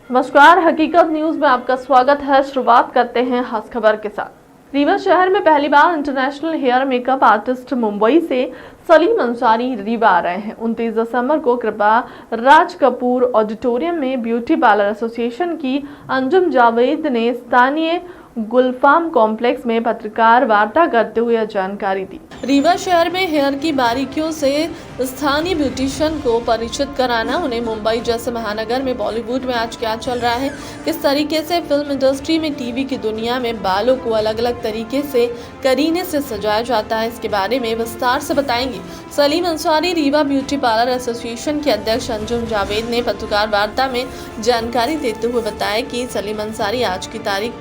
नमस्कार, हकीकत न्यूज में आपका स्वागत है। शुरुआत करते हैं खास खबर के साथ। रीवा शहर में पहली बार international hair makeup artist Mumbai से सलीम अंसारी रीवा आ रहे हैं। 29 दिसंबर को कृपा राज कपूर ऑडिटोरियम में ब्यूटी पार्लर एसोसिएशन की अंजुम जावेद ने स्थानीय गुलफाम कॉम्प्लेक्स में पत्रकार वार्ता करते हुए जानकारी दी। रीवा शहर में हेयर की बारीकियों से स्थानीय ब्यूटिशियन को परिचित कराना, उन्हें मुंबई जैसे महानगर में बॉलीवुड में आज क्या चल रहा है, किस तरीके से फिल्म इंडस्ट्री में, टीवी की दुनिया में बालों को अलग अलग तरीके से करीने से सजाया जाता है, इसके बारे में विस्तार से बताएंगे Salim Ansari. Rewa beauty parlour association के अध्यक्ष अंजुम जावेद ने पत्रकार वार्ता में जानकारी देते हुए बताया कि सलीम अंसारी आज की तारीख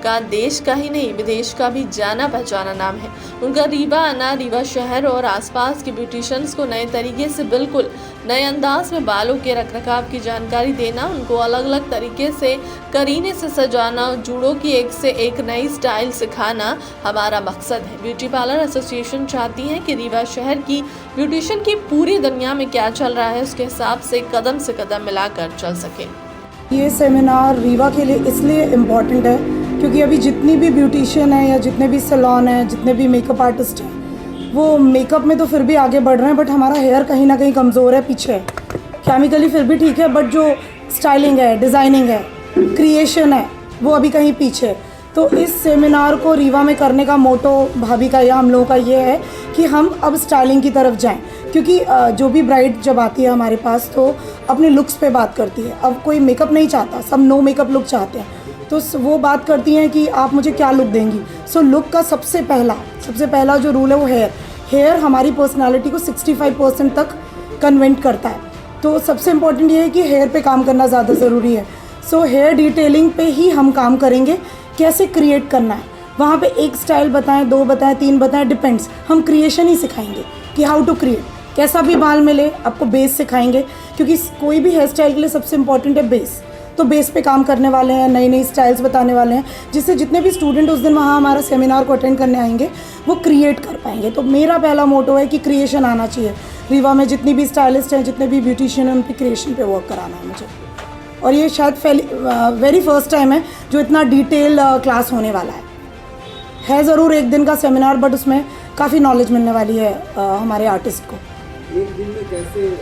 का देश का ही नहीं विदेश का भी जाना पहचाना नाम है। उनका रीवा आना रीवा शहर और आसपास के ब्यूटिशियंस को नए तरीके से, बिल्कुल नए अंदाज में बालों के रखरखाव की जानकारी देना, उनको अलग अलग तरीके से करीने से सजाना, जूड़ों की एक से एक नई स्टाइल सिखाना हमारा मकसद है। ब्यूटी पार्लर एसोसिएशन चाहती है कि रीवा शहर की ब्यूटिशियन की पूरी दुनिया में क्या चल रहा है उसके हिसाब से कदम मिलाकर चल सके। ये सेमिनार रीवा के लिए इसलिए इम्पॉर्टेंट है क्योंकि अभी जितनी भी ब्यूटिशियन है या जितने भी सैलून हैं, जितने भी मेकअप आर्टिस्ट हैं, वो मेकअप में तो फिर भी आगे बढ़ रहे हैं, बट हमारा हेयर कहीं ना कहीं कमज़ोर है, पीछे है। केमिकली फिर भी ठीक है, बट जो स्टाइलिंग है, डिज़ाइनिंग है, क्रिएशन है, वो अभी कहीं पीछे है। तो इस सेमिनार को रीवा में करने का मोटो भाभी का या हम लोगों का ये है कि हम अब स्टाइलिंग की तरफ जाएं, क्योंकि जो भी ब्राइड जब आती है हमारे पास तो अपने लुक्स पे बात करती है। अब कोई मेकअप नहीं चाहता, सब नो मेकअप लुक चाहते हैं, तो वो बात करती हैं कि आप मुझे क्या लुक देंगी। सो लुक का सबसे पहला जो रूल है वो हेयर हमारी पर्सनालिटी को 65% तक कन्वेंट करता है। तो सबसे इम्पॉर्टेंट ये है कि हेयर पे काम करना ज़्यादा ज़रूरी है। सो हेयर डिटेलिंग पे ही हम काम करेंगे, कैसे क्रिएट करना है। वहाँ पे एक स्टाइल बताएं, 2 बताएं, 3 बताएं, डिपेंड्स। हम क्रिएशन ही सिखाएंगे कि हाउ टू क्रिएट, कैसा भी बाल मिले, आपको बेस सिखाएंगे, क्योंकि कोई भी हेयर स्टाइल के लिए सबसे इम्पॉर्टेंट है बेस। तो बेस पे काम करने वाले हैं, नई नई स्टाइल्स बताने वाले हैं, जिससे जितने भी स्टूडेंट उस दिन वहाँ हमारा सेमिनार को अटेंड करने आएंगे वो क्रिएट कर पाएंगे। तो मेरा पहला मोटो है कि क्रिएशन आना चाहिए। रीवा में जितनी भी स्टाइलिस्ट हैं, जितने भी ब्यूटिशियन हैं, उन पर क्रिएशन पे वर्क कराना है मुझे। और ये शायद वेरी फर्स्ट टाइम है जो इतना डिटेल क्लास होने वाला है ज़रूर एक दिन का सेमिनार, बट उसमें काफ़ी नॉलेज मिलने वाली है हमारे आर्टिस्ट को। एक दिन में कैसे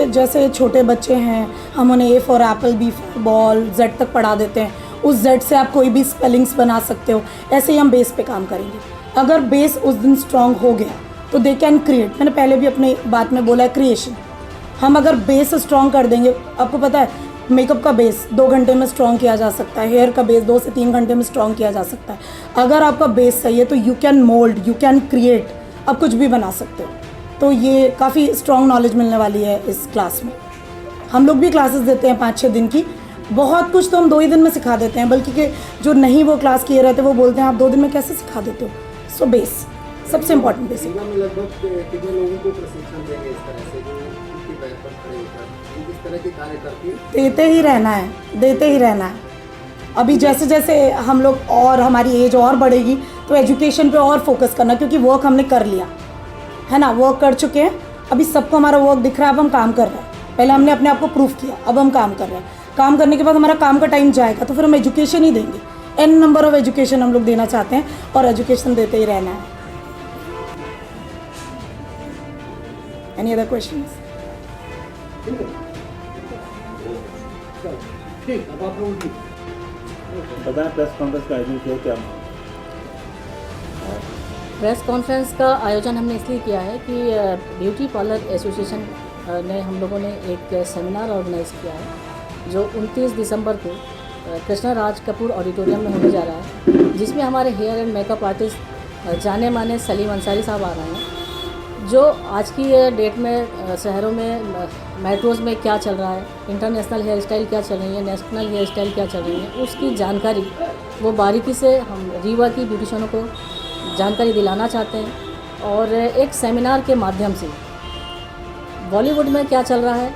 जैसे छोटे बच्चे हैं, हम उन्हें A for Apple, B for ball, Z तक पढ़ा देते हैं। उस Z से आप कोई भी स्पेलिंग्स बना सकते हो। ऐसे ही हम बेस पे काम करेंगे। अगर बेस उस दिन स्ट्रांग हो गया तो दे कैन क्रिएट। मैंने पहले भी अपनी बात में बोला है, क्रिएशन। हम अगर बेस स्ट्रांग कर देंगे, आपको पता है मेकअप का बेस 2 घंटे में स्ट्रांग किया जा सकता है, हेयर का बेस 2 से 3 घंटे में स्ट्रांग किया जा सकता है। अगर आपका बेस सही है तो you can mould, you can create, आप कुछ भी बना सकते हो। तो ये काफ़ी स्ट्रॉन्ग नॉलेज मिलने वाली है इस क्लास में। हम लोग भी क्लासेस देते हैं 5-6 दिन की। बहुत कुछ तो हम 2 ही दिन में सिखा देते हैं, बल्कि कि जो नहीं वो क्लास किए रहते वो बोलते हैं आप 2 दिन में कैसे सिखा देते हो। सो बेस सबसे इम्पोर्टेंट बेस। लगभग कितने लोगों को प्रशिक्षण देंगे इस तरह से, जो इसके पैर पर खड़े होकर इस तरह के कार्य करती है? देते ही रहना है। अभी जैसे जैसे हम लोग और हमारी एज और बढ़ेगी तो एजुकेशन पे और फोकस करना, क्योंकि वर्क हमने कर लिया है ना, वर्क कर चुके हैं। अभी सबको हमारा वर्क दिख रहा है, अब हम काम कर रहे हैं। पहले हमने अपने आप को प्रूफ किया, अब हम काम कर रहे हैं। काम करने के बाद हमारा काम का टाइम जाएगा तो फिर हम एजुकेशन ही देंगे। n नंबर ऑफ एजुकेशन हम लोग देना चाहते हैं और एजुकेशन देते ही रहना है। Any other questions? बताएं, प्रेस कॉन्फ्रेंस का आयोजन किया क्या? प्रेस कॉन्फ्रेंस का आयोजन हमने इसलिए किया है कि ब्यूटी पार्लर एसोसिएशन ने हम लोगों ने एक सेमिनार ऑर्गेनाइज किया है जो 29 दिसंबर को कृष्णा राज कपूर ऑडिटोरियम में होने जा रहा है, जिसमें हमारे हेयर एंड मेकअप आर्टिस्ट जाने माने सलीम अंसारी साहब आ रहे हैं। जो आज की डेट में शहरों में मेट्रोज़ में क्या चल रहा है, इंटरनेशनल हेयर स्टाइल क्या चल रही है, नेशनल हेयर स्टाइल क्या चल रही है, उसकी जानकारी वो बारीकी से हम रीवा की ब्यूटिशियनों को जानकारी दिलाना चाहते हैं। और एक सेमिनार के माध्यम से बॉलीवुड में क्या चल रहा है,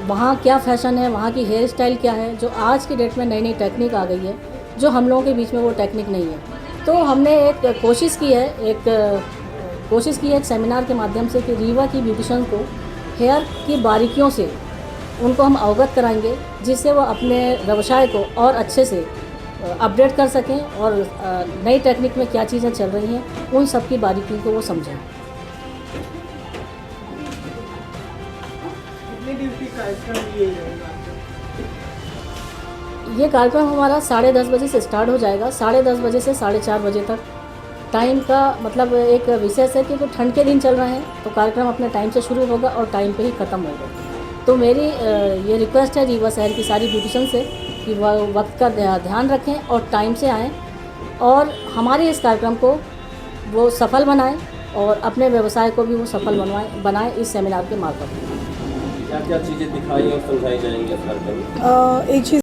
वहाँ क्या फ़ैशन है, वहाँ की हेयर स्टाइल क्या है, जो आज की डेट में नई नई टेक्निक आ गई है, जो हम लोगों के बीच में वो टेक्निक नहीं है। तो हमने एक कोशिश की है एक सेमिनार के माध्यम से कि रीवा की ब्यूटिशियन को हेयर की बारीकियों से उनको हम अवगत कराएंगे, जिससे वो अपने व्यवसाय को और अच्छे से अपडेट कर सकें और नई टेक्निक में क्या चीज़ें चल रही हैं उन सब की बारीकियों को वो समझें। ये कार्यक्रम हमारा 10:30 बजे से स्टार्ट हो जाएगा। 10:30 बजे से 4:30 बजे तक टाइम का मतलब एक विशेष है कि ठंड के दिन चल रहे हैं तो कार्यक्रम अपने टाइम से शुरू होगा और टाइम पे ही ख़त्म होगा। तो मेरी ये रिक्वेस्ट है रीवा शहर की सारी ब्यूटिशन से कि वह वक्त का ध्यान रखें और टाइम से आएँ और हमारे इस कार्यक्रम को वो सफल बनाएं और अपने व्यवसाय को भी वो सफल बनाएं इस सेमिनार के मार्फत। क्या क्या चीज़ें दिखाई और समझाई जाएंगी इस कार्यक्रम में? एक चीज़